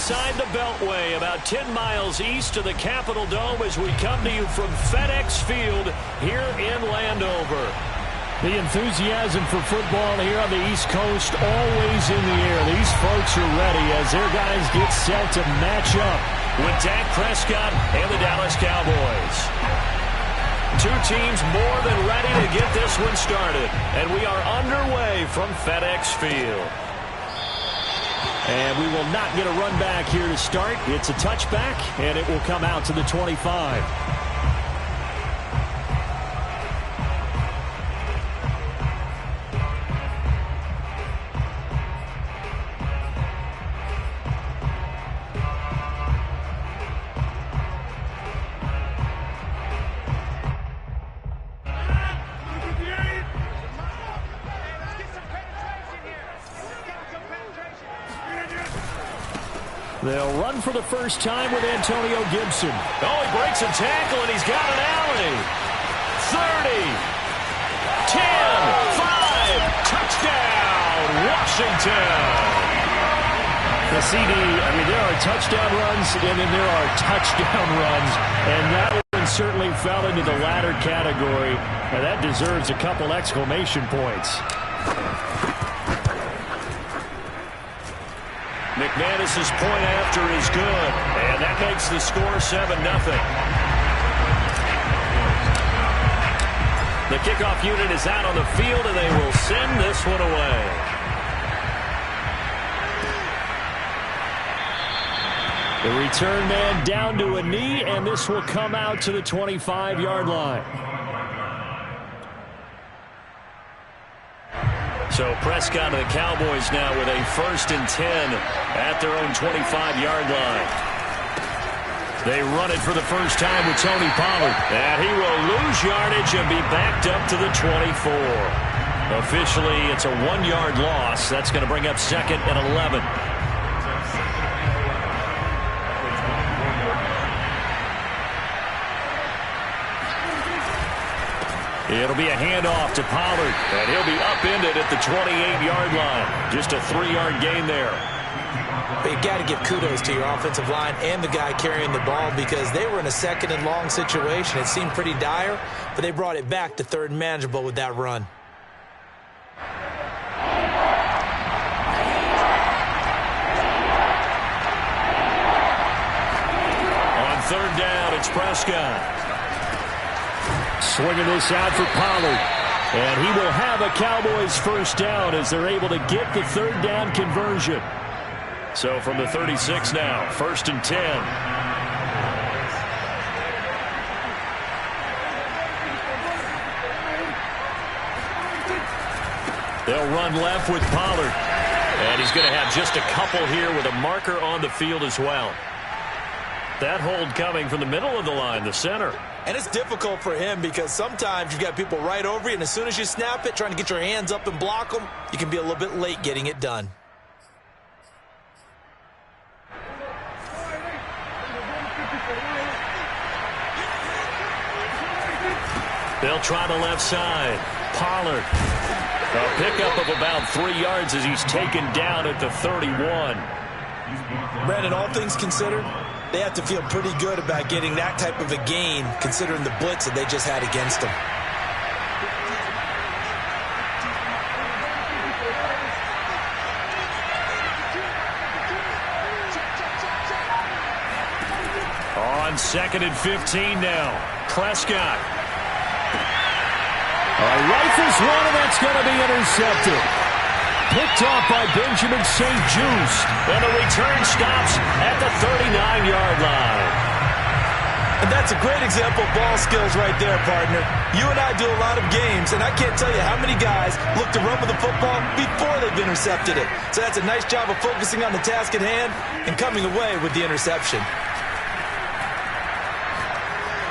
inside the Beltway, about 10 miles east of the Capitol Dome as we come to you from FedEx Field here in Landover. The enthusiasm for football here on the East Coast always in the air. These folks are ready as their guys get set to match up with Dak Prescott and the Dallas Cowboys. Two teams more than ready to get this one started, and we are underway from FedEx Field. And we will not get a run back here to start. It's a touchback, and it will come out to the 25. They'll run for the first time with Antonio Gibson. Oh, he breaks a tackle, and he's got an alley. 30, 10, 5, touchdown, Washington. The CD, I mean, there are touchdown runs, and then there are touchdown runs, and that one certainly fell into the latter category, and that deserves a couple exclamation points. McManus's point after is good, and that makes the score 7-0. The kickoff unit is out on the field, and they will send this one away. The return man down to a knee, and this will come out to the 25-yard line. So Prescott and the Cowboys now with a 1st and 10 at their own 25-yard line. They run it for the first time with Tony Pollard. And he will lose yardage and be backed up to the 24. Officially, it's a 1-yard loss. That's going to bring up 2nd and 11. It'll be a handoff to Pollard, and he'll be upended at the 28-yard line. Just a 3-yard gain there. But you got to give kudos to your offensive line and the guy carrying the ball because they were in a 2nd and long situation. It seemed pretty dire, but they brought it back to 3rd and manageable with that run. On 3rd down, it's Prescott. Swinging this out for Pollard. And he will have a Cowboys 1st down as they're able to get the 3rd down conversion. So from the 36 now, 1st and 10. They'll run left with Pollard. And he's going to have just a couple here with a marker on the field as well. That hold coming from the middle of the line, the center. And it's difficult for him because sometimes you've got people right over you, and as soon as you snap it, trying to get your hands up and block them, you can be a little bit late getting it done. They'll try the left side. Pollard. A pickup of about 3 yards as he's taken down at the 31. Brandon, all things considered, they have to feel pretty good about getting that type of a gain considering the blitz that they just had against them. On 2nd and 15 now. Prescott. Rifles one, and that's going to be intercepted. Picked off by Benjamin St-Juste. And the return stops at the 39-yard line. And that's a great example of ball skills right there, partner. You and I do a lot of games, and I can't tell you how many guys look to run with the football before they've intercepted it. So that's a nice job of focusing on the task at hand and coming away with the interception.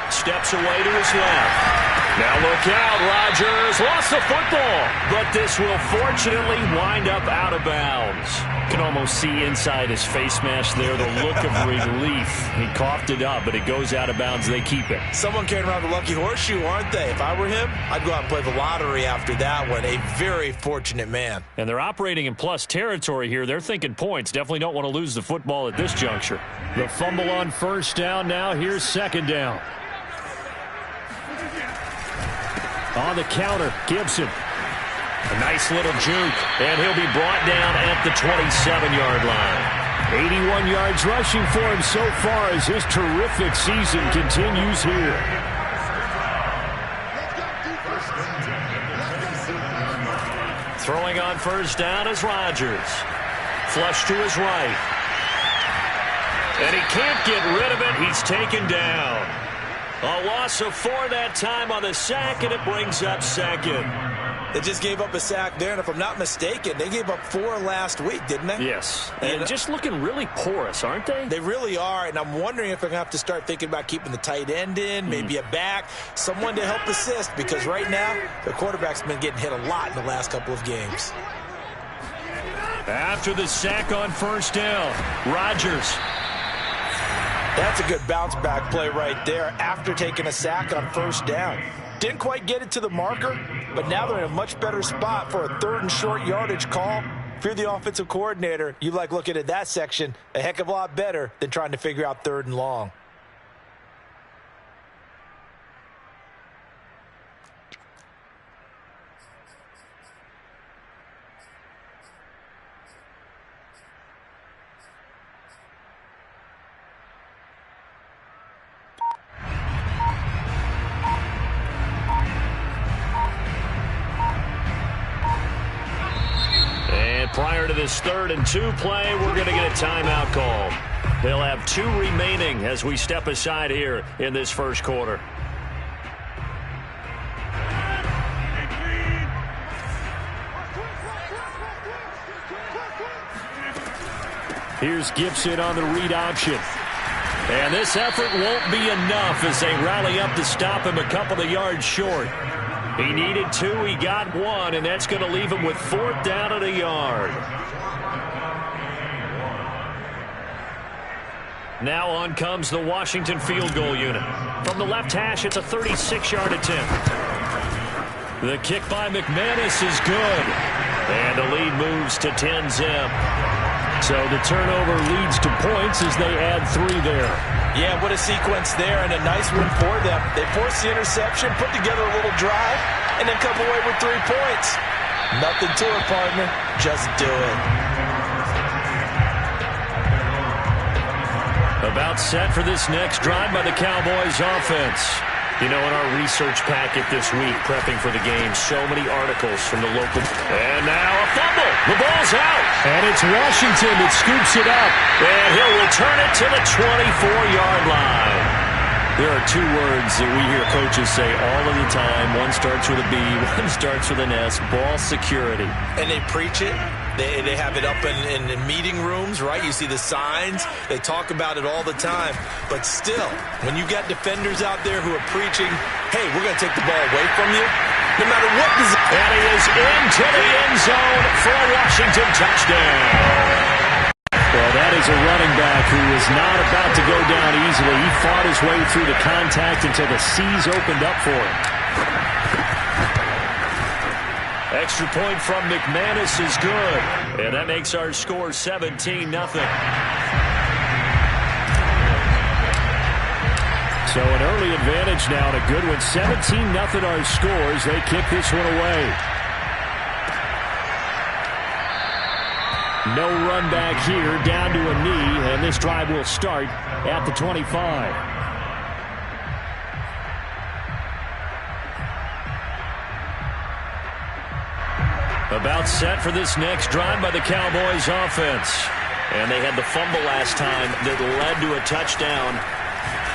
Steps away to his left. Now look out, Rodgers lost the football, but this will fortunately wind up out of bounds. Can almost see inside his face mask there the look of relief. He coughed it up, but it goes out of bounds. They keep it. Someone carrying around the lucky horseshoe, aren't they? If I were him, I'd go out and play the lottery after that one. A very fortunate man. And they're operating in plus territory here. They're thinking points. Definitely don't want to lose the football at this juncture. The fumble on first down now. Here's second down. On the counter, Gibson. A nice little juke, and he'll be brought down at the 27-yard line. 81 yards rushing for him so far as his terrific season continues here. Throwing on first down is Rodgers. Flush to his right. And he can't get rid of it. He's taken down. A loss of 4 that time on the sack, and it brings up second. They just gave up a sack there, and if I'm not mistaken, they gave up 4 last week, didn't they? Yes, and just looking really porous, aren't they? They really are, and I'm wondering if they're going to have to start thinking about keeping the tight end in, maybe a back, someone to help assist, because right now, their quarterback's been getting hit a lot in the last couple of games. After the sack on first down, Rodgers. That's a good bounce-back play right there after taking a sack on first down. Didn't quite get it to the marker, but now they're in a much better spot for a 3rd and short yardage call. If you're the offensive coordinator, you like looking at that section a heck of a lot better than trying to figure out 3rd and long. Prior to this 3rd and 2 play, we're going to get a timeout call. They'll have 2 remaining as we step aside here in this first quarter. Here's Gibson on the read option. And this effort won't be enough as they rally up to stop him a couple of yards short. He needed 2, he got 1, and that's going to leave him with 4th down at a yard. Now on comes the Washington field goal unit. From the left hash, it's a 36-yard attempt. The kick by McManus is good. And the lead moves to 10-zip. So the turnover leads to points as they add 3 there. Yeah, what a sequence there, and a nice one for them. They forced the interception, put together a little drive, and then come away with 3 points. Nothing to it, partner. Just do it. About set for this next drive by the Cowboys offense. You know, in our research packet this week, prepping for the game, so many articles from the local. And now a fumble. The ball's out. And it's Washington that scoops it up. And he'll return it to the 24-yard line. There are 2 words that we hear coaches say all of the time. One starts with a B, one starts with an S. Ball security. And they preach it. They have it up in meeting rooms, right? You see the signs. They talk about it all the time. But still, when you got defenders out there who are preaching, hey, we're going to take the ball away from you, no matter what. And he is into the end zone for a Washington touchdown. Well, that is a running back who is not about to go down easily. He fought his way through the contact until the seas opened up for him. Extra point from McManus is good. And that makes our score 17-0. So an early advantage now and a good one. 17-0 our scores. They kick this one away. No run back here, down to a knee, and this drive will start at the 25. About set for this next drive by the Cowboys offense. And they had the fumble last time that led to a touchdown.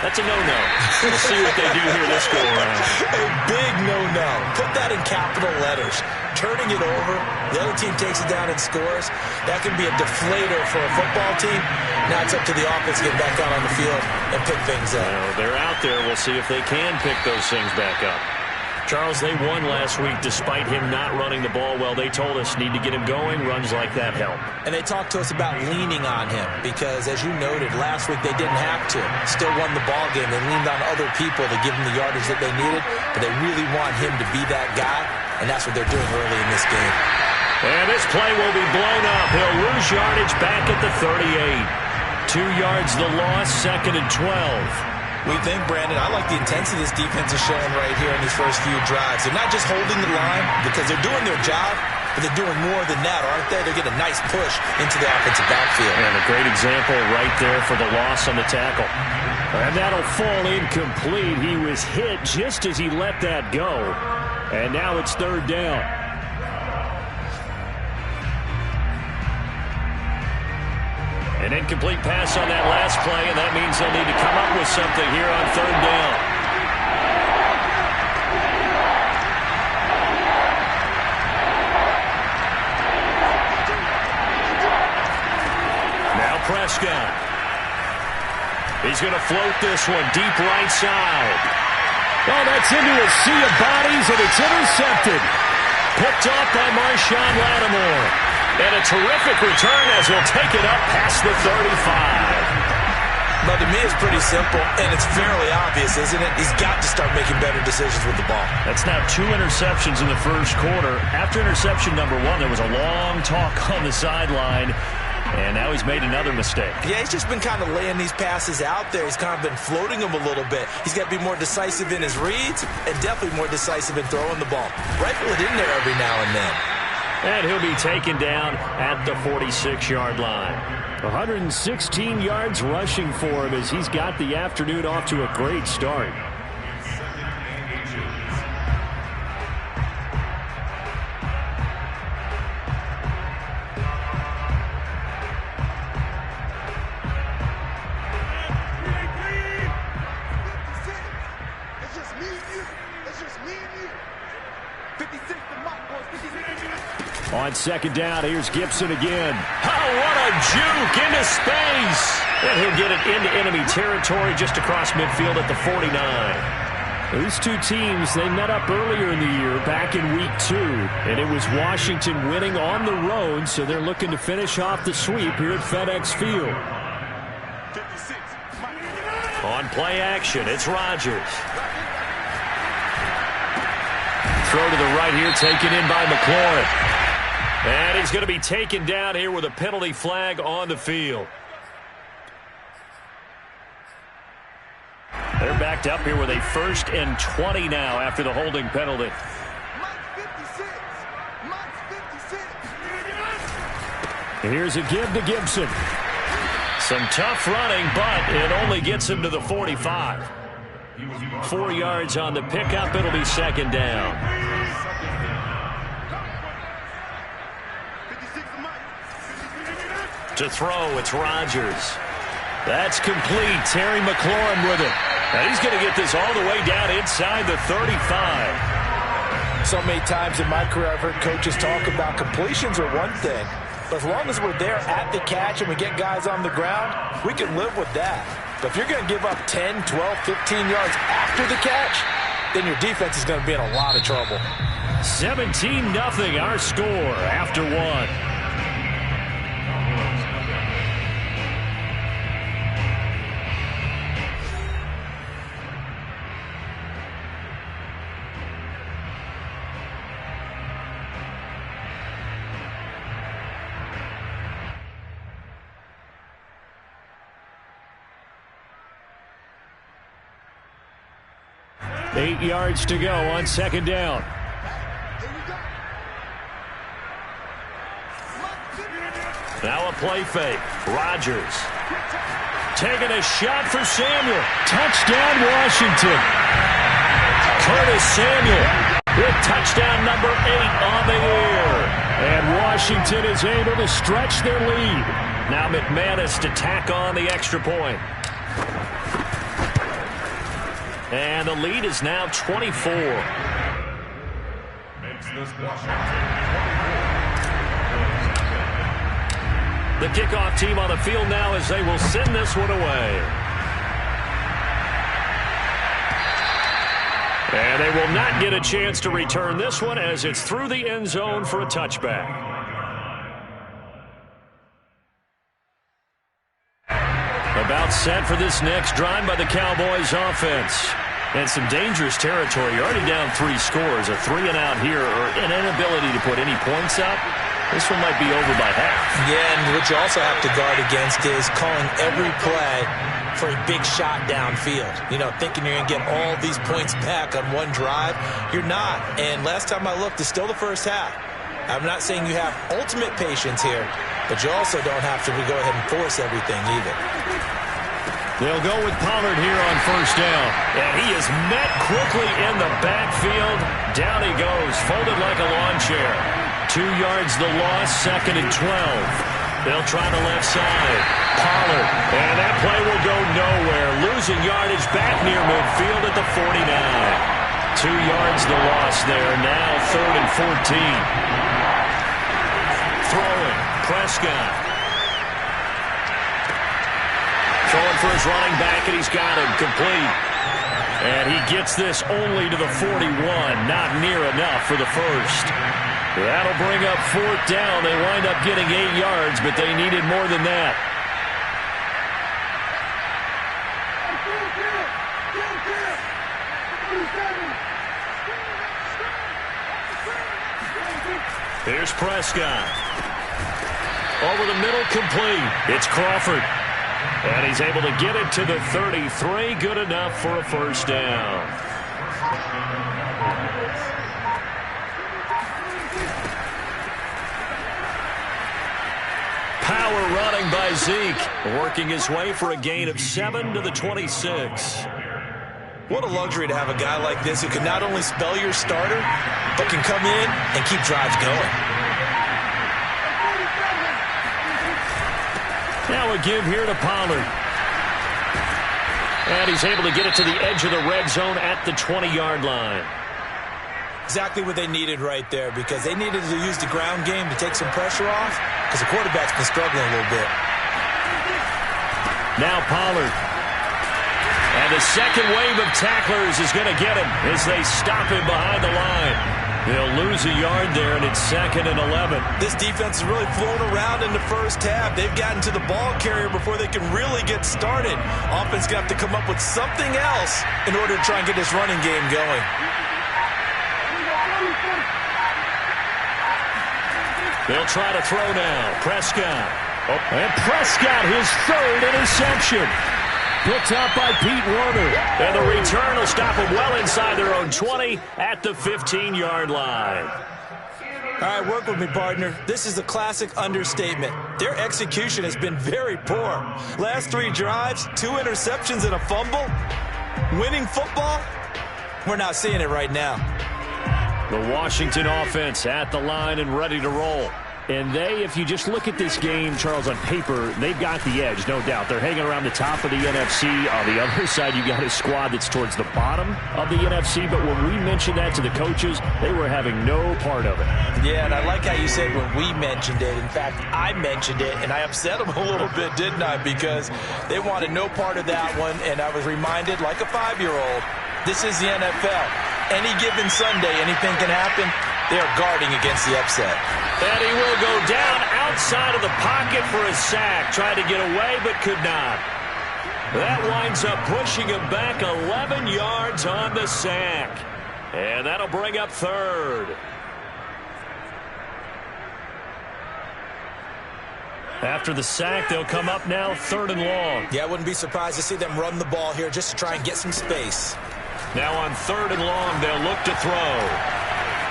That's a no-no. We'll see what they do here this go-around. A big no-no. Put that in capital letters. Turning it over, the other team takes it down and scores. That can be a deflator for a football team. Now it's up to the offense to get back out on the field and pick things up. Well, they're out there. We'll see if they can pick those things back up. Charles, they won last week despite him not running the ball well. They told us need to get him going. Runs like that help. And they talked to us about leaning on him because, as you noted, last week they didn't have to. Still won the ball game. They leaned on other people to give them the yardage that they needed, but they really want him to be that guy, and that's what they're doing early in this game. And this play will be blown up. He'll lose yardage back at the 38. 2 yards the loss, 2nd and 12. We think, Brandon, I like the intensity this defense is showing right here in these first few drives. They're not just holding the line because they're doing their job, but they're doing more than that, aren't they? They're getting a nice push into the offensive backfield. And a great example right there for the loss on the tackle. And that'll fall incomplete. He was hit just as he let that go. And now it's 3rd down. An incomplete pass on that last play, and that means they'll need to come up with something here on 3rd down. Now Prescott. He's going to float this one deep right side. Oh, that's into a sea of bodies, and it's intercepted. Picked up by Marshawn Lattimore. And a terrific return as he'll take it up past the 35. But to me, it's pretty simple, and it's fairly obvious, isn't it? He's got to start making better decisions with the ball. That's now 2 interceptions in the first quarter. After interception number 1, there was a long talk on the sideline, and now he's made another mistake. Yeah, he's just been kind of laying these passes out there. He's kind of been floating them a little bit. He's got to be more decisive in his reads and definitely more decisive in throwing the ball. Rifle it in there every now and then. And he'll be taken down at the 46-yard line. 116 yards rushing for him as he's got the afternoon off to a great start. On 2nd down, here's Gibson again. Oh, what a juke into space. And he'll get it into enemy territory just across midfield at the 49. These two teams, they met up earlier in the year, back in week 2. And it was Washington winning on the road, so they're looking to finish off the sweep here at FedEx Field. On play action, it's Rodgers. Throw to the right here, taken in by McLaurin. And he's going to be taken down here with a penalty flag on the field. They're backed up here with a 1st and 20 now after the holding penalty. Here's a give to Gibson. Some tough running, but it only gets him to the 45. 4 yards on the pickup. It'll be 2nd down. To throw, it's Rodgers. That's complete. Terry McLaurin with it. And he's going to get this all the way down inside the 35. So many times in my career, I've heard coaches talk about completions are one thing. But as long as we're there at the catch and we get guys on the ground, we can live with that. But if you're going to give up 10, 12, 15 yards after the catch, then your defense is going to be in a lot of trouble. 17-0 our score after 1. Eight yards to go on 2nd down. Now a play fake. Rodgers taking a shot for Samuel. Touchdown, Washington. Curtis Samuel with touchdown number 8 on the year. And Washington is able to stretch their lead. Now McManus to tack on the extra point. And the lead is now 24. The kickoff team on the field now as they will send this one away. And they will not get a chance to return this one as it's through the end zone for a touchback. About set for this next drive by the Cowboys offense. And some dangerous territory. You're already down 3 scores. A 3-and-out here or an inability to put any points up. This one might be over by half. Yeah, and what you also have to guard against is calling every play for a big shot downfield. You know, thinking you're going to get all these points back on one drive. You're not. And last time I looked, it's still the first half. I'm not saying you have ultimate patience here, but you also don't have to go ahead and force everything either. They'll go with Pollard here on first down. And he is met quickly in the backfield. Down he goes, folded like a lawn chair. 2 yards the loss, 2nd and 12. They'll try the left side. Pollard. And that play will go nowhere. Losing yardage back near midfield at the 49. 2 yards the loss there. Now 3rd and 14. Throwing. Prescott. Throwing for his running back, and he's got him complete. And he gets this only to the 41. Not near enough for the first. That'll bring up 4th down. They wind up getting 8 yards, but they needed more than that. Here's Prescott. Over the middle, complete. It's Crawford. And he's able to get it to the 33. Good enough for a first down. Power running by Zeke. Working his way for a gain of 7 to the 26. What a luxury to have a guy like this who can not only spell your starter, but can come in and keep drives going. Now a give here to Pollard. And he's able to get it to the edge of the red zone at the 20-yard line. Exactly what they needed right there, because they needed to use the ground game to take some pressure off, because the quarterback's been struggling a little bit. Now Pollard. And the second wave of tacklers is going to get him as they stop him behind the line. They'll lose a yard there, and it's 2nd and 11. This defense is really flown around in the first half. They've gotten to the ball carrier before they can really get started. Offense going to have to come up with something else in order to try and get this running game going. They'll try to throw now. Prescott. And Prescott, his 3rd interception. Picked up by Pete Werner. And the return will stop them well inside their own 20 at the 15-yard line. All right, work with me, partner. This is a classic understatement. Their execution has been very poor. Last 3 drives, 2 interceptions and a fumble. Winning football? We're not seeing it right now. The Washington offense at the line and ready to roll. And they, if you just look at this game, Charles, on paper, they've got the edge, no doubt. They're hanging around the top of the NFC. On the other side, you got a squad that's towards the bottom of the NFC. But when we mentioned that to the coaches, they were having no part of it. Yeah, and I like how you said when we mentioned it. In fact, I mentioned it, and I upset them a little bit, didn't I? Because they wanted no part of that one, and I was reminded, like a 5-year-old, this is the NFL. Any given Sunday, anything can happen. They are guarding against the upset. And he will go down outside of the pocket for a sack. Tried to get away, but could not. That winds up pushing him back 11 yards on the sack. And that'll bring up 3rd. After the sack, they'll come up now 3rd and long. Yeah, I wouldn't be surprised to see them run the ball here just to try and get some space. Now on 3rd and long, they'll look to throw.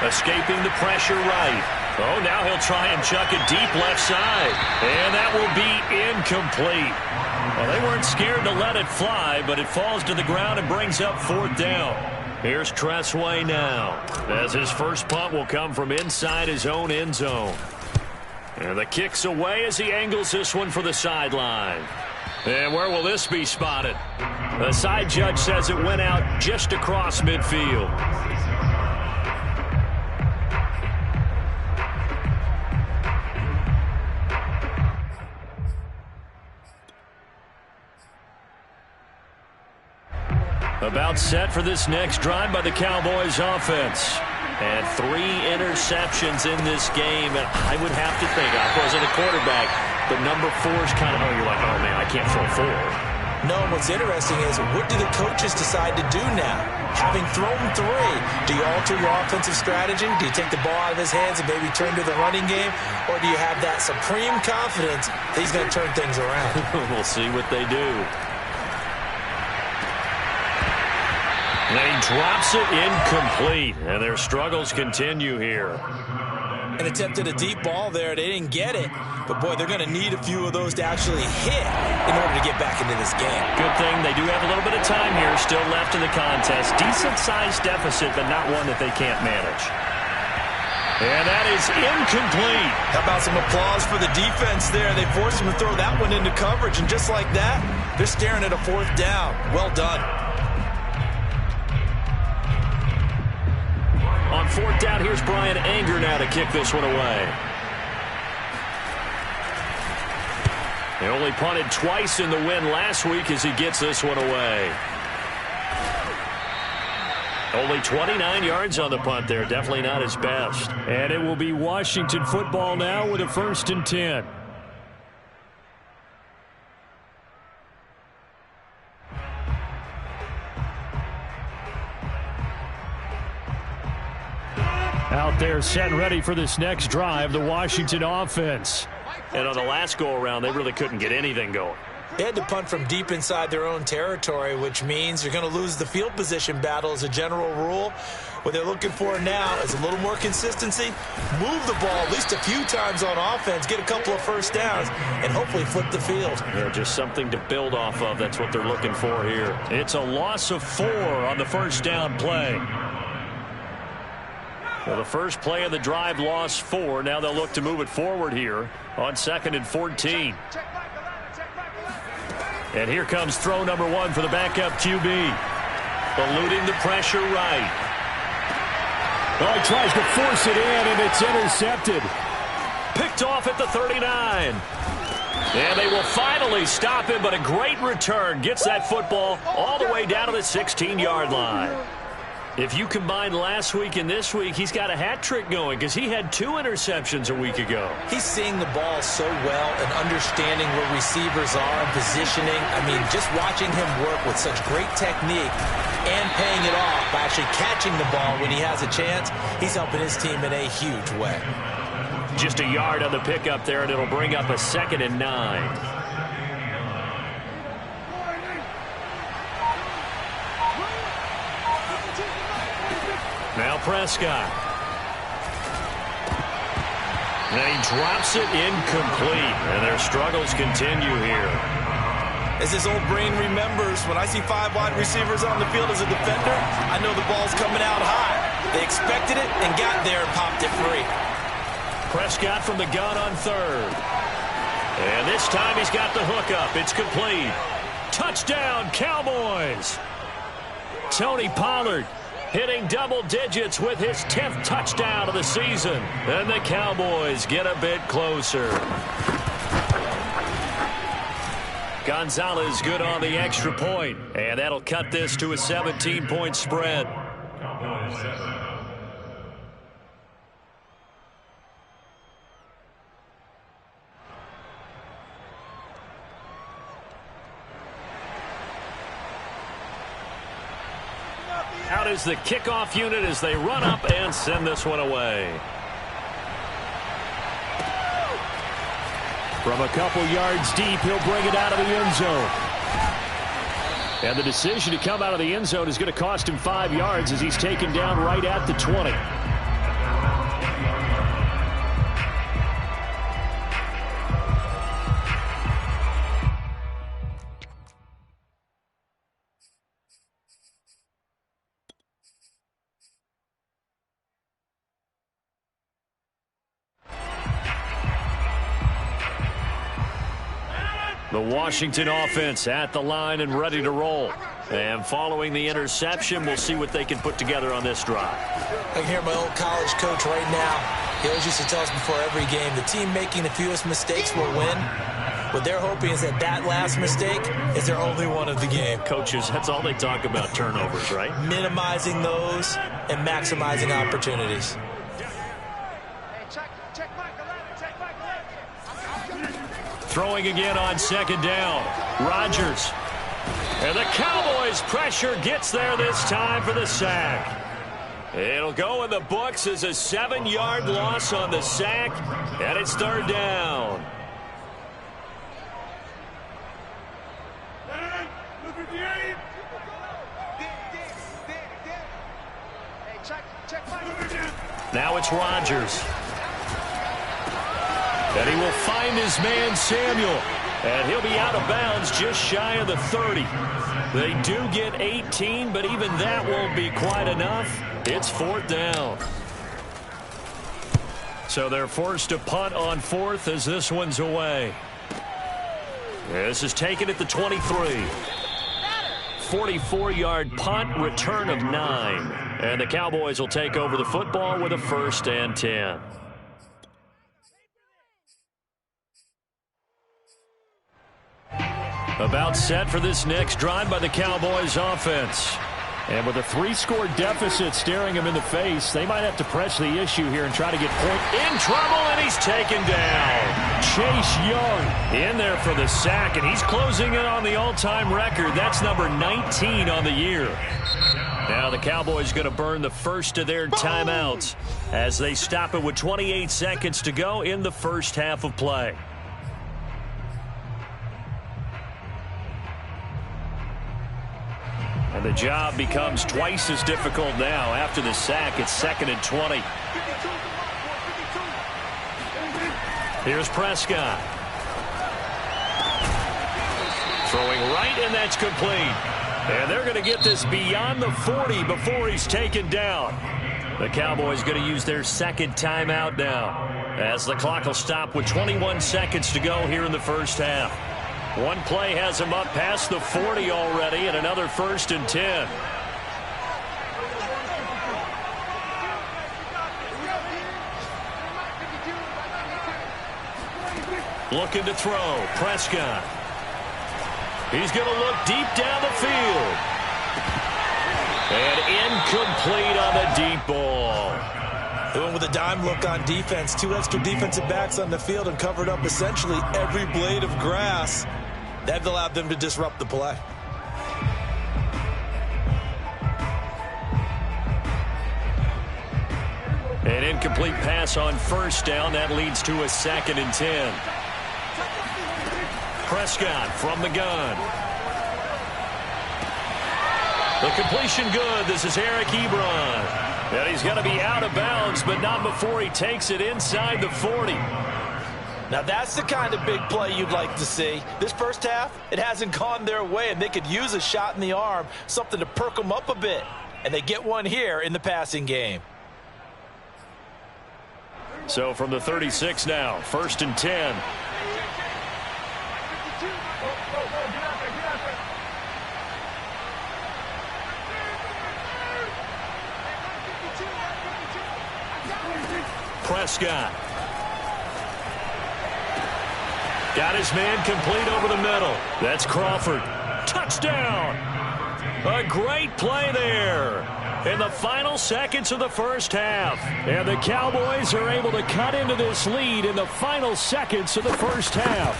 Escaping the pressure right. Oh, now he'll try and chuck it deep left side. And that will be incomplete. Well, they weren't scared to let it fly, but it falls to the ground and brings up 4th down. Here's Tressway now, as his first punt will come from inside his own end zone. And the kick's away as he angles this one for the sideline. And where will this be spotted? The side judge says it went out just across midfield. About set for this next drive by the Cowboys offense. And 3 interceptions in this game. And I would have to think, I wasn't a quarterback, but number 4 is kind of, you're like, oh, man, I can't throw 4. No, what's interesting is what do the coaches decide to do now? Having thrown 3, do you alter your offensive strategy? Do you take the ball out of his hands and maybe turn to the running game? Or do you have that supreme confidence that he's going to turn things around? We'll see what they do. And he drops it incomplete. And their struggles continue here. And attempted a deep ball there. They didn't get it. But, boy, they're going to need a few of those to actually hit in order to get back into this game. Good thing they do have a little bit of time here still left in the contest. Decent-sized deficit, but not one that they can't manage. And that is incomplete. How about some applause for the defense there? They forced him to throw that one into coverage. And just like that, they're staring at a 4th down. Well done. On 4th down, here's Brian Anger now to kick this one away. They only punted twice in the win last week as he gets this one away. Only 29 yards on the punt there. Definitely not his best. And it will be Washington football now with a 1st and 10. Out there set and ready for this next drive, the Washington offense. And on the last go-around, they really couldn't get anything going. They had to punt from deep inside their own territory, which means you're going to lose the field position battle as a general rule. What they're looking for now is a little more consistency, move the ball at least a few times on offense, get a couple of 1st downs, and hopefully flip the field. Yeah, just something to build off of. That's what they're looking for here. It's a loss of 4 on the 1st down play. Well, the first play of the drive lost 4. Now they'll look to move it forward here on 2nd and 14. And here comes throw number 1 for the backup QB. Eluding the pressure right. Oh, he tries to force it in, and it's intercepted. Picked off at the 39. And they will finally stop him, but a great return. Gets that football all the way down to the 16-yard line. If you combine last week and this week, he's got a hat trick going because he had 2 interceptions a week ago. He's seeing the ball so well and understanding where receivers are and positioning. I mean, just watching him work with such great technique and paying it off by actually catching the ball when he has a chance, he's helping his team in a huge way. Just a yard on the pickup there, and it'll bring up a 2nd and 9. Now Prescott. And he drops it incomplete. And their struggles continue here. As his old brain remembers, when I see 5 wide receivers on the field as a defender, I know the ball's coming out high. They expected it and got there and popped it free. Prescott from the gun on 3rd. And this time he's got the hook up. It's complete. Touchdown, Cowboys. Tony Pollard hitting double digits with his 10th touchdown of the season. And the Cowboys get a bit closer. Gonzalez good on the extra point. And that'll cut this to a 17-point spread. Out is the kickoff unit as they run up and send this one away. From a couple yards deep, he'll bring it out of the end zone. And the decision to come out of the end zone is going to cost him 5 yards as he's taken down right at the 20. The Washington offense at the line and ready to roll. And following the interception, we'll see what they can put together on this drive. I can hear my old college coach right now. He always used to tell us before every game, the team making the fewest mistakes will win. What they're hoping is that that last mistake is their only one of the game. Coaches, that's all they talk about, turnovers, right? Minimizing those and maximizing opportunities. Throwing again on second down. Rodgers. And the Cowboys' pressure gets there this time for the sack. It'll go in the books as a 7-yard loss on the sack, and it's third down. Now it's Rodgers. And he will find his man Samuel. And he'll be out of bounds just shy of the 30. They do get 18, but even that won't be quite enough. It's fourth down. So they're forced to punt on fourth as this one's away. This is taken at the 23. 44-yard punt, return of 9. And the Cowboys will take over the football with a 1st and 10. About set for this next drive by the Cowboys offense. And with a 3-score deficit staring him in the face, they might have to press the issue here and try to get point. In trouble, and he's taken down. Chase Young in there for the sack, and he's closing in on the all-time record. That's number 19 on the year. Now the Cowboys going to burn the first of their timeouts as they stop it with 28 seconds to go in the first half of play. And the job becomes twice as difficult now. After the sack, it's 2nd and 20. Here's Prescott. Throwing right, and that's complete. And they're going to get this beyond the 40 before he's taken down. The Cowboys going to use their second timeout now, as the clock will stop with 21 seconds to go here in the first half. One play has him up past the 40 already, and another 1st and 10. Looking to throw. Prescott. He's going to look deep down the field. And incomplete on the deep ball. They went with a dime look on defense. 2 extra defensive backs on the field and covered up essentially every blade of grass. That allowed them to disrupt the play. An incomplete pass on first down. That leads to a 2nd and 10. Prescott from the gun. The completion good. This is Eric Ebron. And he's going to be out of bounds, but not before he takes it inside the 40. Now that's the kind of big play you'd like to see. This first half, it hasn't gone their way, and they could use a shot in the arm, something to perk them up a bit. And they get one here in the passing game. So from the 36 now, 1st and 10. Prescott. Got his man complete over the middle. That's Crawford. Touchdown! A great play there in the final seconds of the first half. And the Cowboys are able to cut into this lead in the final seconds of the first half.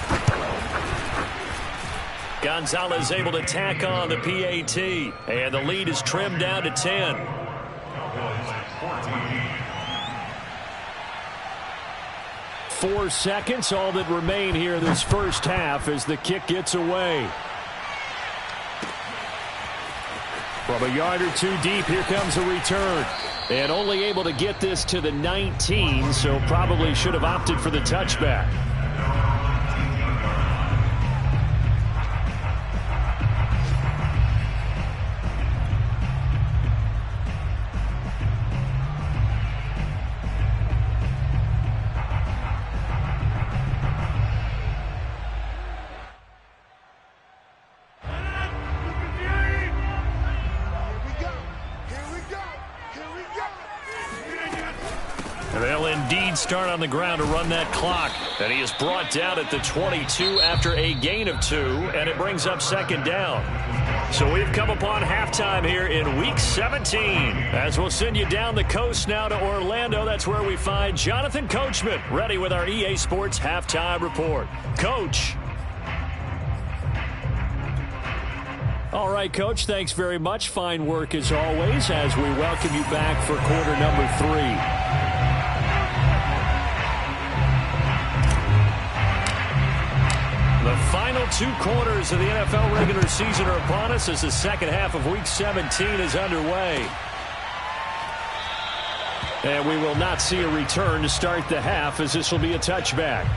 Gonzalez able to tack on the PAT. And the lead is trimmed down to 10. Four seconds, all that remain here in this first half as the kick gets away. From a yard or 2 deep, here comes a return. And only able to get this to the 19, so probably should have opted for the touchback. And they'll indeed start on the ground to run that clock. And he is brought down at the 22 after a gain of 2, and it brings up second down. So we've come upon halftime here in Week 17. As we'll send you down the coast now to Orlando, that's where we find Jonathan Coachman, ready with our EA Sports Halftime Report. Coach. All right, Coach, thanks very much. Fine work as always as we welcome you back for quarter number 3. The final 2 quarters of the NFL regular season are upon us as the second half of Week 17 is underway. And we will not see a return to start the half as this will be a touchback.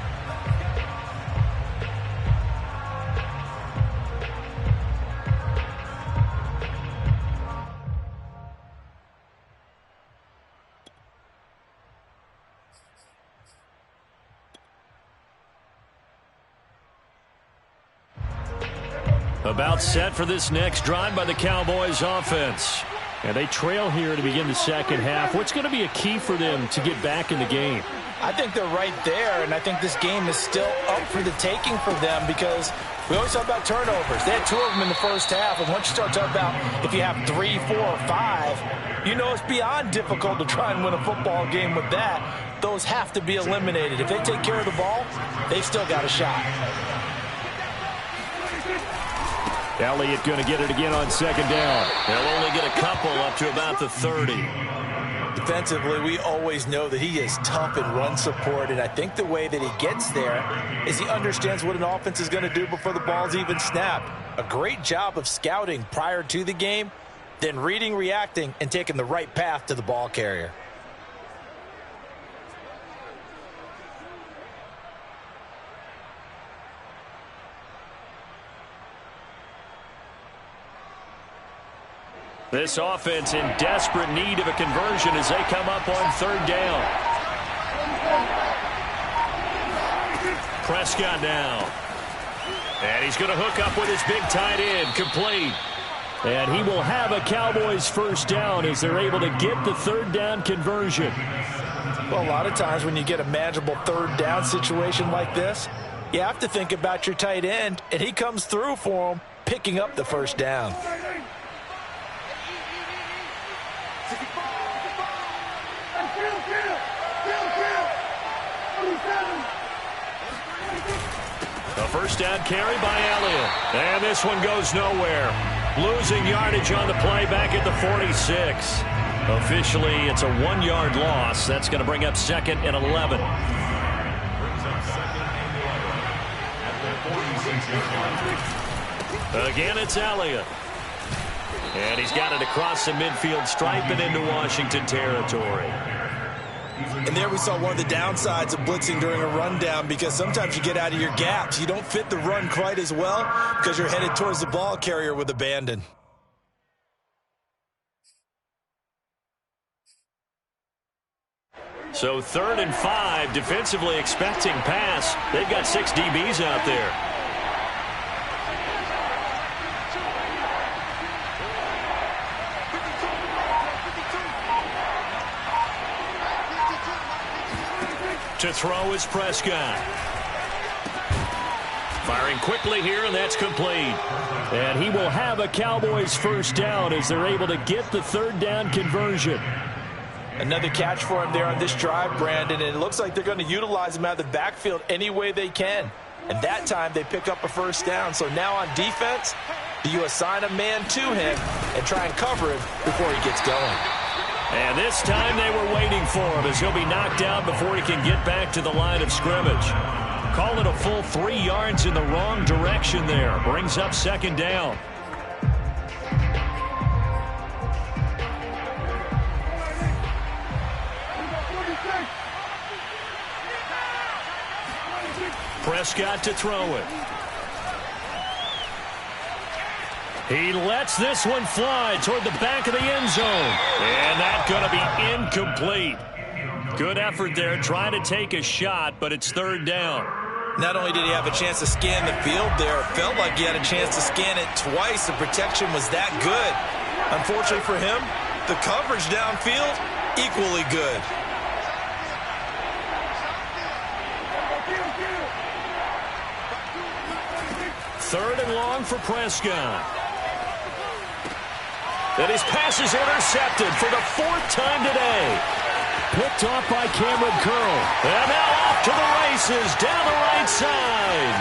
About set for this next drive by the Cowboys offense. And they trail here to begin the second half. What's going to be a key for them to get back in the game? I think they're right there, and I think this game is still up for the taking for them because we always talk about turnovers. They had 2 of them in the first half, and once you start talking about if you have 3, 4, or 5, you know it's beyond difficult to try and win a football game with that. Those have to be eliminated. If they take care of the ball, they've still got a shot. Elliott going to get it again on second down. They'll only get a couple up to about the 30. Defensively, we always know that he is tough in run support, and I think the way that he gets there is he understands what an offense is going to do before the ball's even snapped. A great job of scouting prior to the game, then reading, reacting, and taking the right path to the ball carrier. This offense in desperate need of a conversion as they come up on third down. Prescott now. And he's going to hook up with his big tight end, complete. And he will have a Cowboys first down as they're able to get the third down conversion. Well, a lot of times when you get a manageable third down situation like this, you have to think about your tight end, and he comes through for him, picking up the first down. A first down carry by Elliott. And this one goes nowhere. Losing yardage on the play back at the 46. Officially, it's a 1-yard loss. That's going to bring up second and 11. Again, it's Elliott. And he's got it across the midfield stripe and into Washington territory. And there we saw one of the downsides of blitzing during a rundown because sometimes you get out of your gaps. You don't fit the run quite as well because you're headed towards the ball carrier with abandon. So 3rd and 5, defensively expecting pass. They've got 6 DBs out there. To throw is Prescott. Firing quickly here, and that's complete. And he will have a Cowboys first down as they're able to get the third down conversion. Another catch for him there on this drive, Brandon, and it looks like they're going to utilize him out of the backfield any way they can. And that time they pick up a first down. So now on defense, you assign a man to him and try and cover him before he gets going. And this time they were waiting for him as he'll be knocked down before he can get back to the line of scrimmage. Call it a full 3 yards in the wrong direction there. Brings up second down. Prescott to throw it. He lets this one fly toward the back of the end zone. And that's going to be incomplete. Good effort there trying to take a shot, but it's third down. Not only did he have a chance to scan the field there, it felt like he had a chance to scan it twice. The protection was that good. Unfortunately for him, the coverage downfield, equally good. 3rd and long for Prescott. And his pass is intercepted for the 4th time today. Picked off by Cameron Curl. And now off to the races down the right side.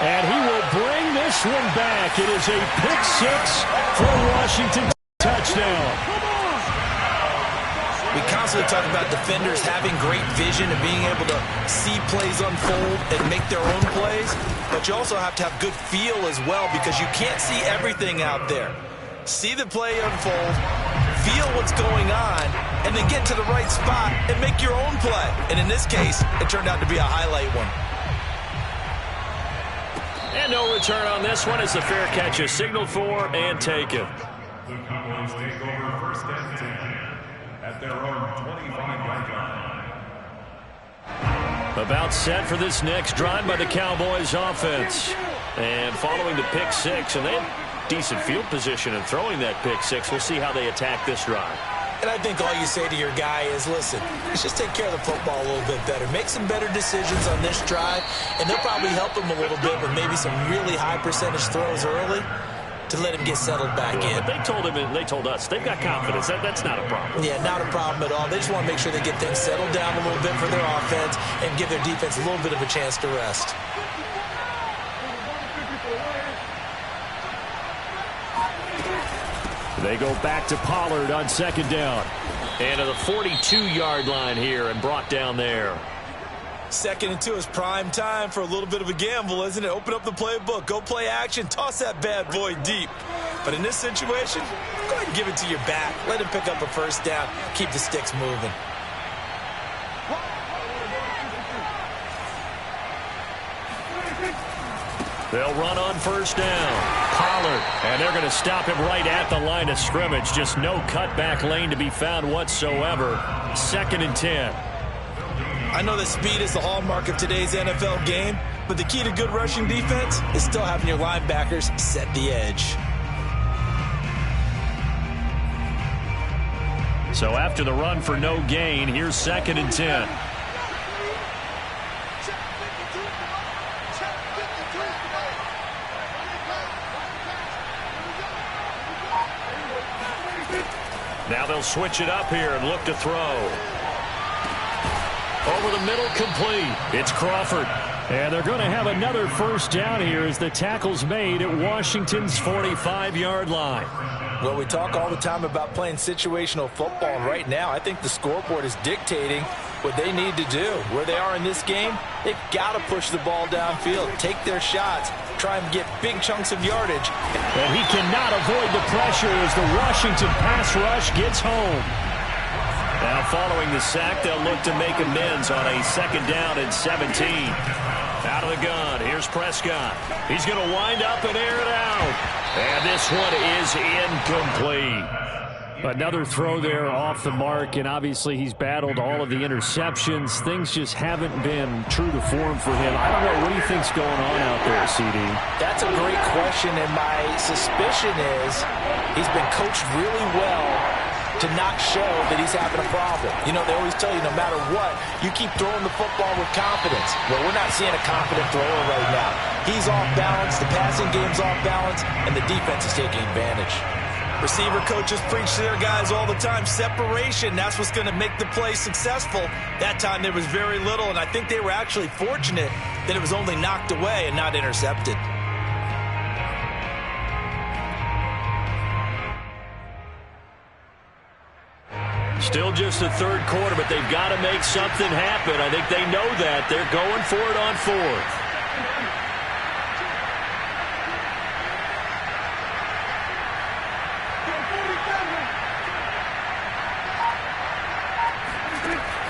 And he will bring this one back. It is a pick-6 for Washington. Touchdown. We constantly talk about defenders having great vision and being able to see plays unfold and make their own plays. But you also have to have good feel as well because you can't see everything out there. See the play unfold, feel what's going on, and then get to the right spot and make your own play. And in this case, it turned out to be a highlight one. And no return on this one as the fair catch is signaled for and taken. The Cowboys take over 1st and 10 at their own 25-yard line. About set for this next drive by the Cowboys offense. And following the pick-6, and they had decent field position in throwing that pick-6. We'll see how they attack this drive. And I think all you say to your guy is, listen, let's just take care of the football a little bit better. Make some better decisions on this drive, and they'll probably help him a little bit with maybe some really high percentage throws early to let him get settled back in. But they told him and they told us they've got confidence. That's not a problem. Yeah, not a problem at all. They just want to make sure they get things settled down a little bit for their offense and give their defense a little bit of a chance to rest. They go back to Pollard on 2nd down. And to the 42-yard line here and brought down there. 2nd and 2 is prime time for a little bit of a gamble, isn't it? Open up the playbook, go play action, toss that bad boy deep. But in this situation, go ahead and give it to your back. Let him pick up a 1st down. Keep the sticks moving. They'll run on 1st down. Pollard, and they're going to stop him right at the line of scrimmage. Just no cutback lane to be found whatsoever. 2nd and 10. I know that speed is the hallmark of today's NFL game, but the key to good rushing defense is still having your linebackers set the edge. So after the run for no gain, here's 2nd and 10. Now they'll switch it up here and look to throw. Over the middle, complete. It's Crawford. And they're going to have another 1st down here as the tackle's made at Washington's 45-yard line. Well, we talk all the time about playing situational football, and right now I think the scoreboard is dictating what they need to do. Where they are in this game, they've got to push the ball downfield, take their shots, try and get big chunks of yardage. And he cannot avoid the pressure as the Washington pass rush gets home. Now following the sack, they'll look to make amends on a 2nd down and 17. Out of the gun, here's Prescott. He's going to wind up and air it out. And this one is incomplete. Another throw there off the mark, and obviously he's battled all of the interceptions. Things just haven't been true to form for him. I don't know. What do you think's going on out there, CD? That's a great question, and my suspicion is he's been coached really well to not show that he's having a problem. You know, they always tell you no matter what, you keep throwing the football with confidence. Well, we're not seeing a confident thrower right now. He's off balance, the passing game's off balance, and the defense is taking advantage. Receiver coaches preach to their guys all the time. Separation, that's what's going to make the play successful. That time there was very little, and I think they were actually fortunate that it was only knocked away and not intercepted. Still just the 3rd quarter, but they've got to make something happen. I think they know that. They're going for it on 4th.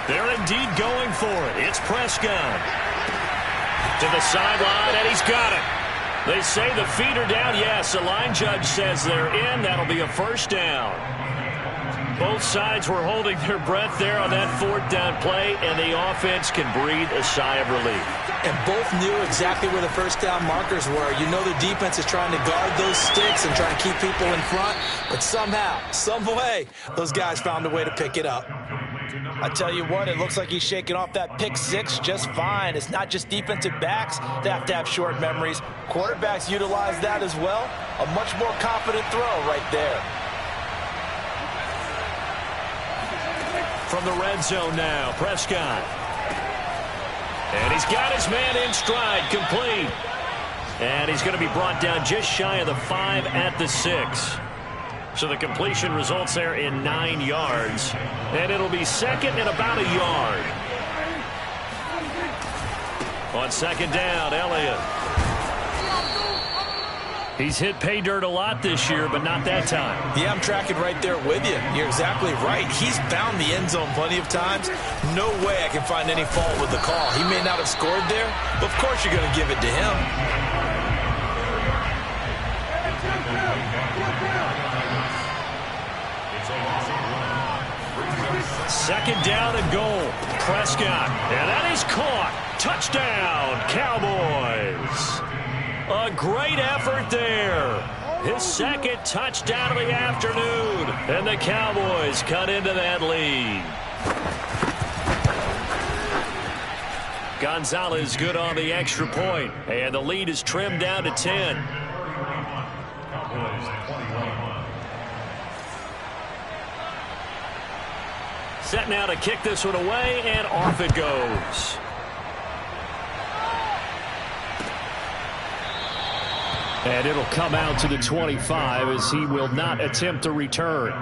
They're indeed going for it. It's Prescott. To the sideline, and he's got it. They say the feet are down. Yes, the line judge says they're in. That'll be a 1st down. Both sides were holding their breath there on that 4th down play, and the offense can breathe a sigh of relief. And both knew exactly where the 1st down markers were. You know the defense is trying to guard those sticks and try to keep people in front, but somehow, some way, those guys found a way to pick it up. I tell you what, it looks like he's shaking off that pick six just fine. It's not just defensive backs that have to have short memories. Quarterbacks utilize that as well. A much more confident throw right there. From the red zone now, Prescott. And he's got his man in stride, complete. And he's going to be brought down just shy of the 5 at the 6. So the completion results there in 9 yards. And it'll be second and about a yard. On second down, Elliott. He's hit pay dirt a lot this year, but not that time. Yeah, I'm tracking right there with you. You're exactly right. He's found the end zone plenty of times. No way I can find any fault with the call. He may not have scored there, but of course you're going to give it to him. Second down and goal. Prescott. And that is caught. Touchdown, Cowboys. A great effort there. His second touchdown of the afternoon. And the Cowboys cut into that lead. Gonzalez good on the extra point. And the lead is trimmed down to 10. Set now to kick this one away, and off it goes. And it'll come out to the 25 as he will not attempt to return.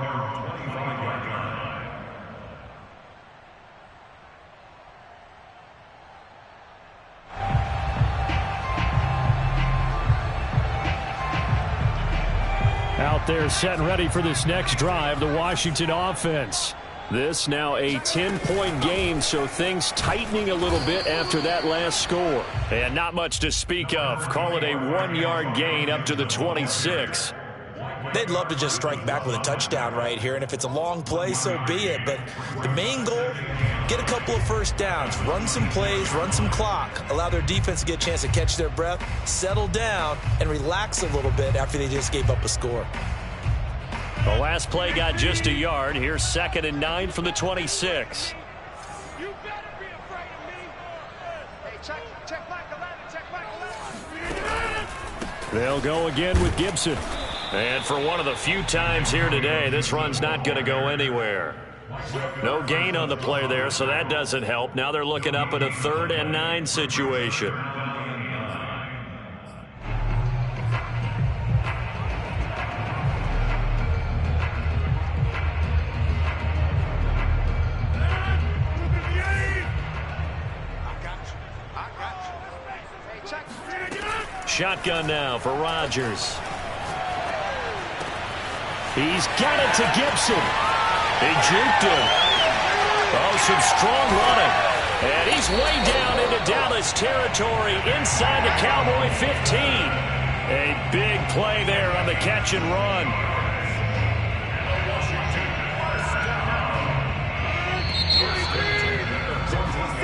Out there set and ready for this next drive, the Washington offense. This now a 10-point game, so things tightening a little bit after that last score. And not much to speak of. Call it a 1-yard gain up to the 26. They'd love to just strike back with a touchdown right here, and if it's a long play, so be it. But the main goal, get a couple of first downs, run some plays, run some clock, allow their defense to get a chance to catch their breath, settle down, and relax a little bit after they just gave up a score. The last play got just a yard. Here's 2nd and 9 from the 26. You better be afraid of me. Hey, check back 11, check back 11. They'll go again with Gibson. And for one of the few times here today, this run's not going to go anywhere. No gain on the play there, so that doesn't help. Now they're looking up at a 3rd and 9 situation. Shotgun now for Rodgers. He's got it to Gibson. He juked him. Oh, some strong running. And he's way down into Dallas territory inside the Cowboy 15. A big play there on the catch and run.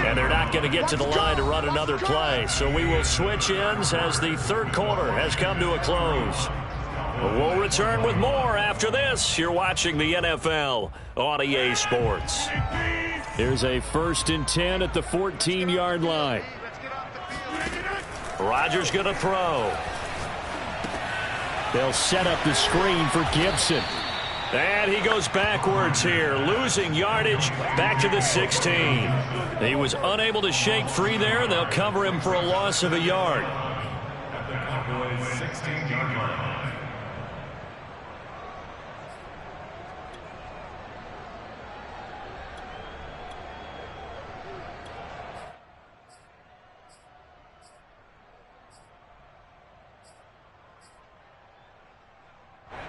And they're not going to get to the line to run another play. So we will switch ends as the third quarter has come to a close. We'll return with more after this. You're watching the NFL on EA Sports. Here's a 1st and 10 at the 14-yard line. Rodgers going to throw. They'll set up the screen for Gibson. And he goes backwards here, losing yardage back to the 16. He was unable to shake free there. They'll cover him for a loss of a yard. At the Cowboys' 16-yard line.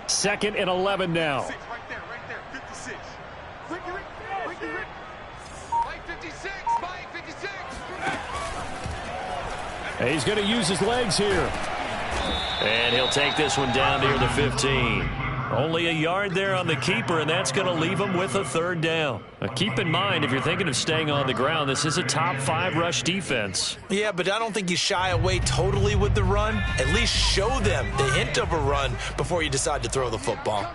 Second and 11 now. Right there, 56. Ricky, 56, Mike, 56. And he's going to use his legs here. And he'll take this one down near the 15. Only a yard there on the keeper, and that's going to leave him with a 3rd down. Now, keep in mind, if you're thinking of staying on the ground, this is a top 5 rush defense. Yeah, but I don't think you shy away totally with the run. At least show them the hint of a run before you decide to throw the football.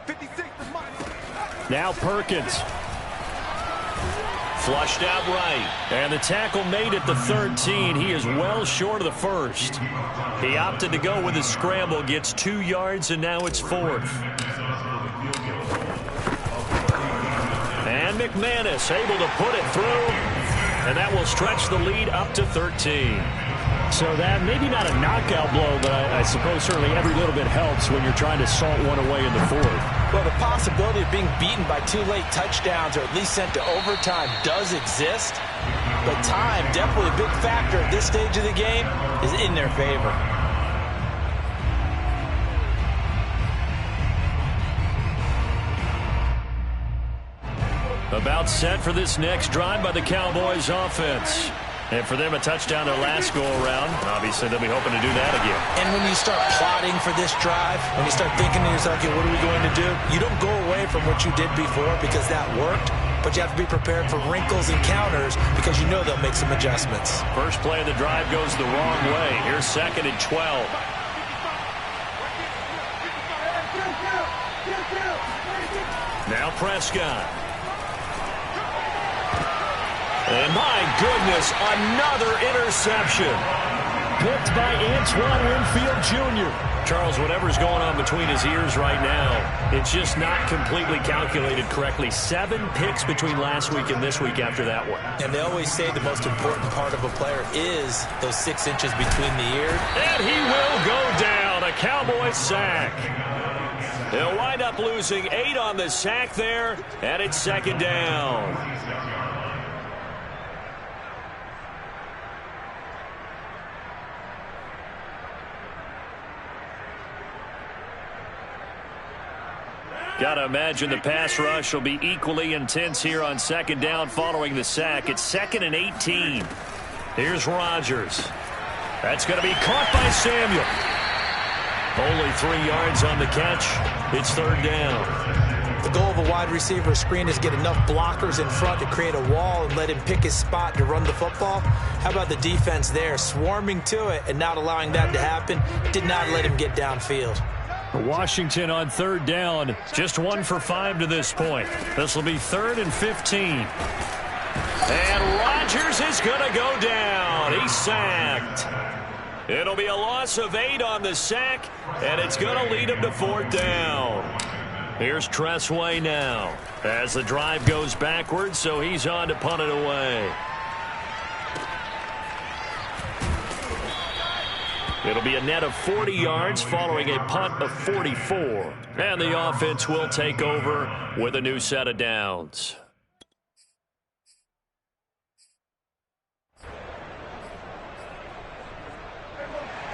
56 is mine. Now Perkins. Flushed out right. And the tackle made at the 13. He is well short of the first. He opted to go with a scramble, gets 2 yards, and now it's 4th. And McManus able to put it through, and that will stretch the lead up to 13. So that maybe not a knockout blow, but I suppose certainly every little bit helps when you're trying to salt one away in the 4th. Well, the possibility of being beaten by 2 late touchdowns or at least sent to overtime does exist. But time, definitely a big factor at this stage of the game, is in their favor. About set for this next drive by the Cowboys offense. And for them, a touchdown their last go-around. Obviously, they'll be hoping to do that again. And when you start plotting for this drive, when you start thinking to yourself, okay, what are we going to do? You don't go away from what you did before because that worked, but you have to be prepared for wrinkles and counters because you know they'll make some adjustments. First play of the drive goes the wrong way. Here's 2nd and 12. Now Prescott. And my goodness, another interception. Picked by Antoine Winfield Jr. Charles, whatever's going on between his ears right now, it's just not completely calculated correctly. 7 picks between last week and this week after that one. And they always say the most important part of a player is those 6 inches between the ears. And he will go down. A Cowboys sack. They'll wind up losing 8 on the sack there, and it's 2nd down. Got to imagine the pass rush will be equally intense here on 2nd down following the sack. It's 2nd and 18. Here's Rodgers. That's going to be caught by Samuel. Only 3 yards on the catch. It's 3rd down. The goal of a wide receiver screen is get enough blockers in front to create a wall and let him pick his spot to run the football. How about the defense there, swarming to it and not allowing that to happen? Did not let him get downfield. Washington on 3rd down. Just 1 for 5 to this point. This will be 3rd and 15. And Rodgers is going to go down. He's sacked. It'll be a loss of 8 on the sack, and it's going to lead him to 4th down. Here's Tressway now as the drive goes backwards, so he's on to punt it away. It'll be a net of 40 yards following a punt of 44. And the offense will take over with a new set of downs.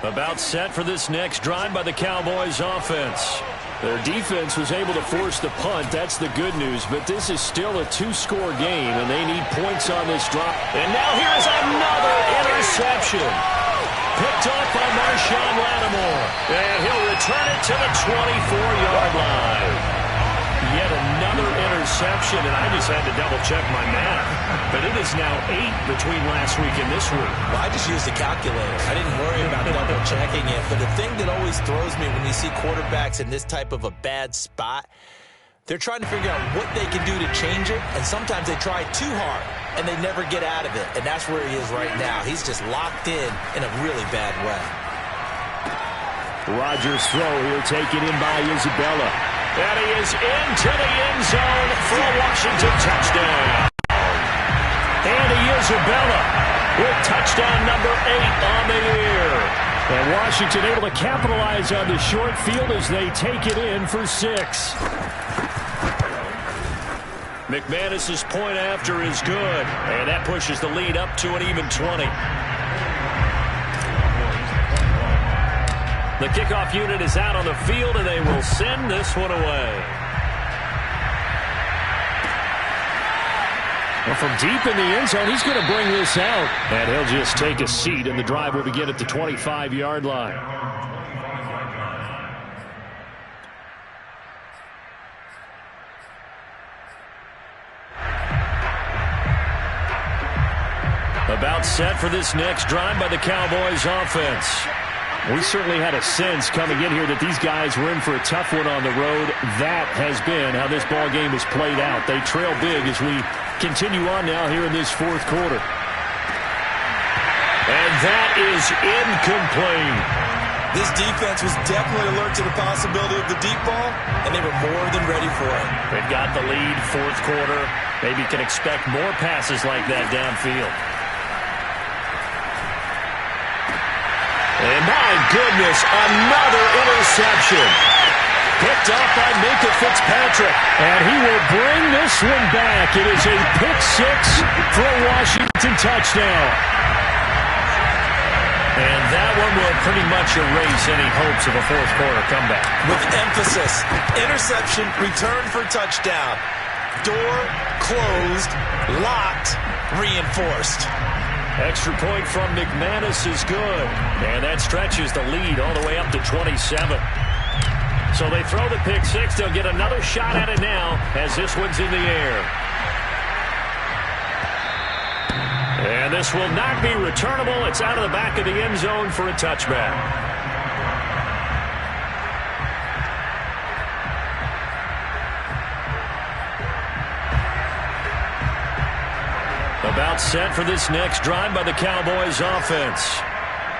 About set for this next drive by the Cowboys offense. Their defense was able to force the punt. That's the good news. But this is still a 2-score game, and they need points on this drive. And now here's another interception. Picked off by Marshawn Lattimore. And he'll return it to the 24-yard line. Yet another interception, and I just had to double-check my math. But it is now 8 between last week and this week. Well, I just used a calculator. I didn't worry about double-checking it. But the thing that always throws me when you see quarterbacks in this type of a bad spot, they're trying to figure out what they can do to change it, and sometimes they try too hard, and they never get out of it. And that's where he is right now. He's just locked in a really bad way. Rodgers' throw here taken in by Isabella. And he is into the end zone for a Washington touchdown. Andy Isabella with touchdown number 8 on the year. And Washington able to capitalize on the short field as they take it in for 6. McManus's point after is good, and that pushes the lead up to an even 20. The kickoff unit is out on the field, and they will send this one away. Well, from deep in the end zone, he's going to bring this out. And he'll just take a seat, and the drive will begin at the 25-yard line. About set for this next drive by the Cowboys offense. We certainly had a sense coming in here that these guys were in for a tough one on the road. That has been how this ball game has played out. They trail big as we continue on now here in this fourth quarter. And that is incomplete. This defense was definitely alert to the possibility of the deep ball, and they were more than ready for it. They've got the lead, fourth quarter. Maybe can expect more passes like that downfield. And my goodness, another interception. Picked off by Minkah Fitzpatrick. And he will bring this one back. It is a pick six for a Washington touchdown. And that one will pretty much erase any hopes of a fourth quarter comeback. With emphasis, interception, return for touchdown. Door closed, locked, reinforced. Extra point from McManus is good. And that stretches the lead all the way up to 27. So they throw the pick six. They'll get another shot at it now as this one's in the air. And this will not be returnable. It's out of the back of the end zone for a touchback. About set for this next drive by the Cowboys offense.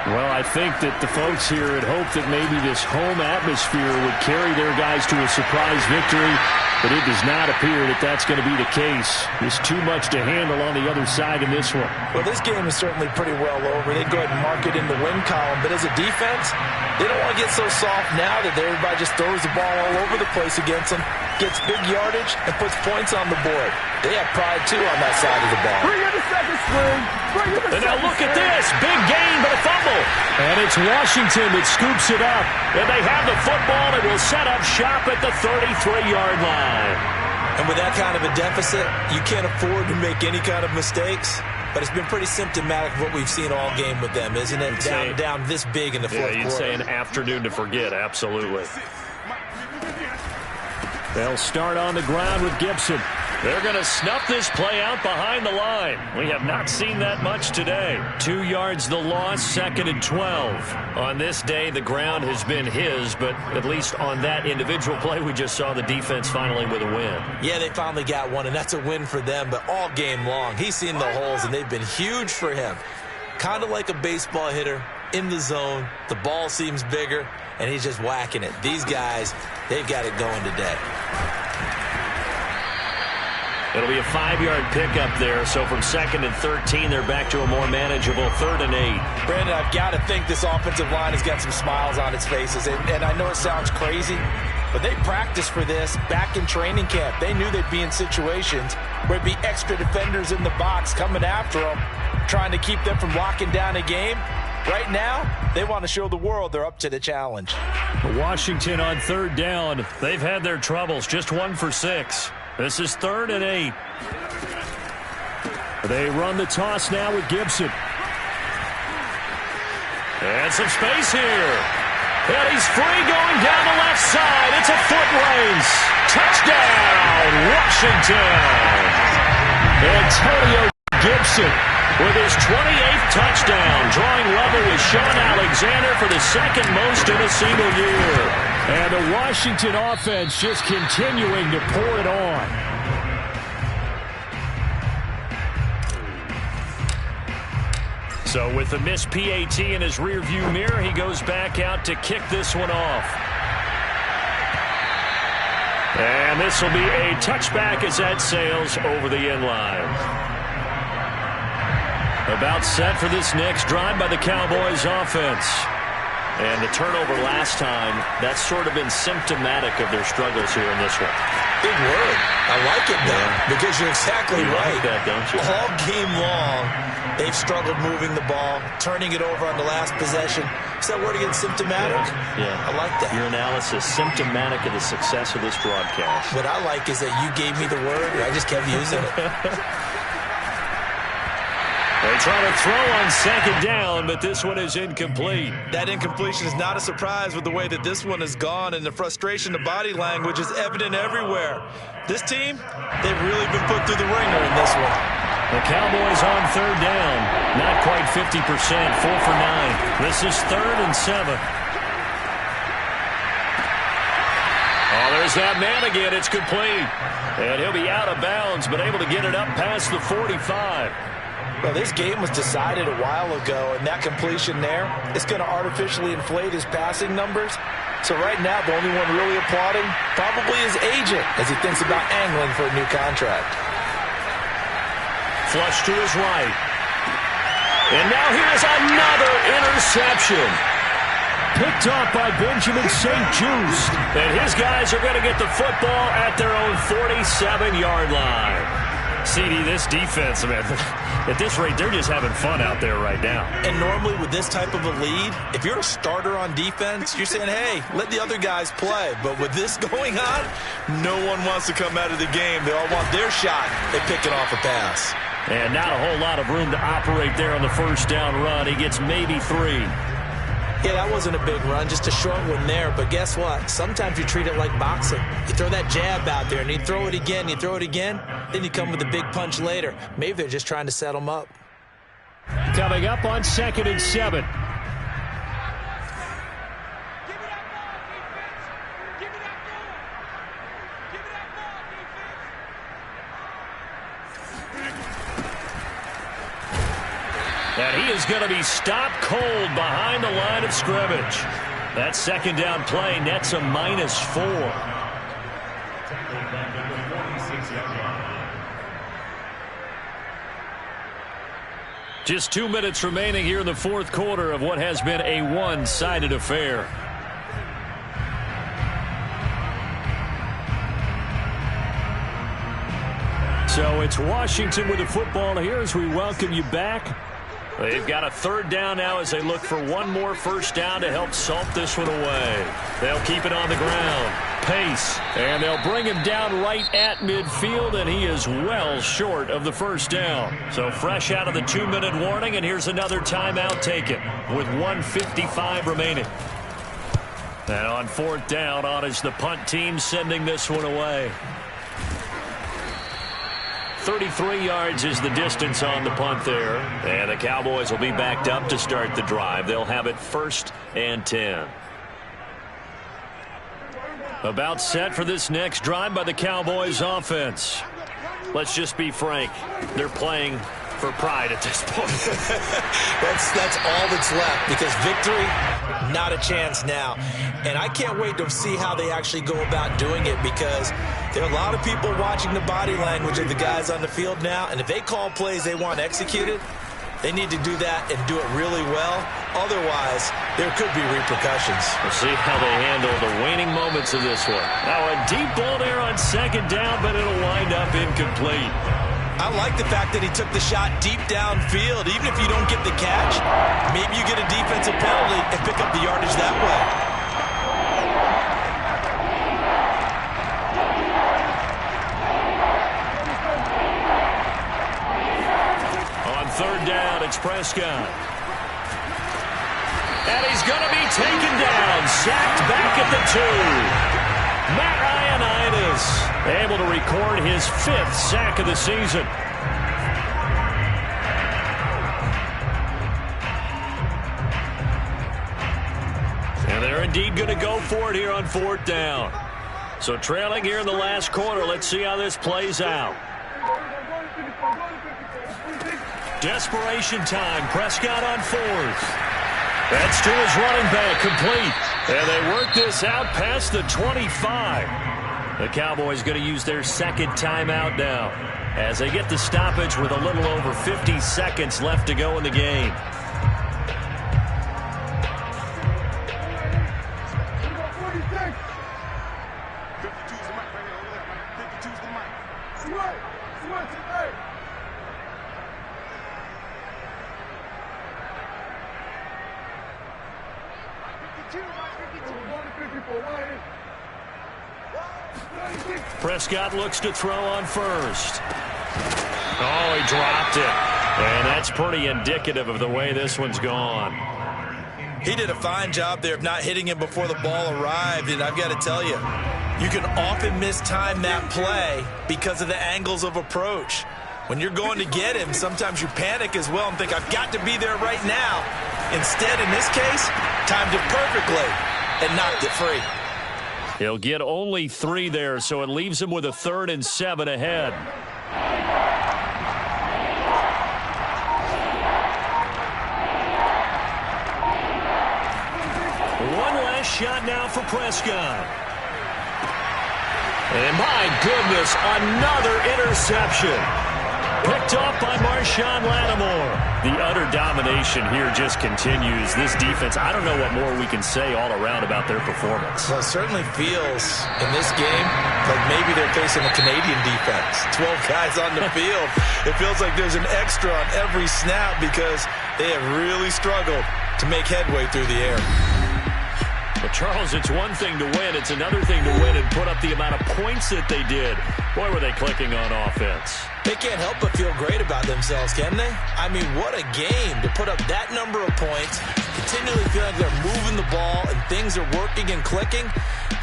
Well, I think that the folks here had hoped that maybe this home atmosphere would carry their guys to a surprise victory, but it does not appear that that's going to be the case. There's too much to handle on the other side in this one. Well, this game is certainly pretty well over. They'd go ahead and mark it in the win column, but as a defense, they don't want to get so soft now that everybody just throws the ball all over the place against them, gets big yardage, and puts points on the board. They have pride, too, on that side of the ball. Bring in the second swing. Bring in the And now look at this. Big gain, but a fumble. And it's Washington that scoops it up. And they have the football and will set up shop at the 33-yard line. And with that kind of a deficit, you can't afford to make any kind of mistakes. But it's been pretty symptomatic of what we've seen all game with them, isn't it? Down this big in the fourth quarter. Yeah, you'd say an afternoon to forget, absolutely. They'll start on the ground with Gibson. They're going to snuff this play out behind the line. We have not seen that much today. 2 yards the loss, 2nd and 12. On this day, the ground has been his, but at least on that individual play, we just saw the defense finally with a win. Yeah, they finally got one, and that's a win for them, but all game long, he's seen the holes, and they've been huge for him. Kind of like a baseball hitter in the zone. The ball seems bigger, and he's just whacking it. These guys, they've got it going today. It'll be a 5-yard pickup there, so from 2nd and 13, they're back to a more manageable 3rd and 8. Brandon, I've got to think this offensive line has got some smiles on its faces, and I know it sounds crazy, but they practiced for this back in training camp. They knew they'd be in situations where there'd be extra defenders in the box coming after them, trying to keep them from locking down a game. Right now, they want to show the world they're up to the challenge. Washington on 3rd down. They've had their troubles, just 1 for 6. This is 3rd and 8. They run the toss now with Gibson. And some space here. And he's free going down the left side. It's a foot race. Touchdown, Washington. Antonio Gibson with his 28th touchdown, drawing level with Sean Alexander for the 2nd most in a single year. And the Washington offense just continuing to pour it on. So with the missed PAT in his rearview mirror, he goes back out to kick this one off. And this will be a touchback as that sails over the end line. About set for this next drive by the Cowboys offense. And the turnover last time, that's sort of been symptomatic of their struggles here in this one. Big word. I like it, though, because you're exactly right. Like that, don't you? All game long, they've struggled moving the ball, turning it over on the last possession. Is that word again, symptomatic? Yeah. I like that. Your analysis, symptomatic of the success of this broadcast. What I like is that you gave me the word, and I just kept using it. They try to throw on 2nd down, but this one is incomplete. That incompletion is not a surprise with the way that this one has gone, and the frustration, the body language is evident everywhere. This team, they've really been put through the ringer in this one. The Cowboys on third down. Not quite 50%, 4 for 9. This is 3rd and 7. Oh, there's that man again. It's complete. And he'll be out of bounds, but able to get it up past the 45. Well, this game was decided a while ago, and that completion there is going to artificially inflate his passing numbers. So right now, the only one really applauding probably his agent as he thinks about angling for a new contract. Flush to his right. And now here's another interception. Picked off by Benjamin St-Juste. And his guys are going to get the football at their own 47-yard line. CD, this defense, man, at this rate, they're just having fun out there right now. And normally with this type of a lead, if you're a starter on defense, you're saying, hey, let the other guys play. But with this going on, no one wants to come out of the game. They all want their shot at picking off a pass. And not a whole lot of room to operate there on the first down run. He gets maybe 3. Yeah, that wasn't a big run, just a short one there. But guess what? Sometimes you treat it like boxing. You throw that jab out there, and you throw it again, you throw it again, then you come with a big punch later. Maybe they're just trying to set them up. Coming up on 2nd and 7. And he is going to be stopped cold behind the line of scrimmage. That second down play nets a -4. Just 2 minutes remaining here in the fourth quarter of what has been a one-sided affair. So it's Washington with the football here as we welcome you back. They've got a 3rd down now as they look for one more first down to help salt this one away. They'll keep it on the ground. Pace. And they'll bring him down right at midfield, and he is well short of the first down. So fresh out of the 2-minute warning, and here's another timeout taken with 1:55 remaining. And on 4th down, on is the punt team sending this one away. 33 yards is the distance on the punt there. And the Cowboys will be backed up to start the drive. They'll have it 1st and 10. About set for this next drive by the Cowboys offense. Let's just be frank. They're playing for pride at this point. That's all that's left, because victory, not a chance now. And I can't wait to see how they actually go about doing it, because there are a lot of people watching the body language of the guys on the field now, and if they call plays they want executed, they need to do that and do it really well. Otherwise, there could be repercussions. We'll see how they handle the waning moments of this one. Now a deep ball there on 2nd down, but it'll wind up incomplete. I like the fact that he took the shot deep downfield. Even if you don't get the catch, maybe you get a defensive penalty and pick up the yardage that way. On 3rd down, it's Prescott. And he's going to be taken down, sacked back at the 2. Matt Ioannidis able to record his 5th sack of the season. And they're indeed going to go for it here on 4th down. So trailing here in the last quarter, let's see how this plays out. Desperation time. Prescott on 4th. That's to his running back, complete. And they work this out past the 25. The Cowboys going to use their 2nd timeout now as they get the stoppage with a little over 50 seconds left to go in the game. Prescott looks to throw on 1st. Oh, he dropped it. And that's pretty indicative of the way this one's gone. He did a fine job there of not hitting him before the ball arrived. And I've got to tell you, you can often mistime that play because of the angles of approach. When you're going to get him, sometimes you panic as well and think, I've got to be there right now. Instead, in this case, timed it perfectly and knocked it free. He'll get only 3 there, so it leaves him with a 3rd and 7 ahead. One last shot now for Prescott. And my goodness, another interception. Picked off by Marshawn Lattimore. The utter domination here just continues. This defense, I don't know what more we can say all around about their performance. Well, it certainly feels in this game like maybe they're facing a Canadian defense. 12 guys on the field. It feels like there's an extra on every snap because they have really struggled to make headway through the air. But, Charles, it's one thing to win. It's another thing to win and put up the amount of points that they did. Boy, were they clicking on offense. They can't help but feel great about themselves, can they? I mean, what a game to put up that number of points, continually feel like they're moving the ball and things are working and clicking.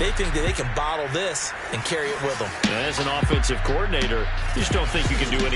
They think that they can bottle this and carry it with them. As an offensive coordinator, you just don't think you can do anything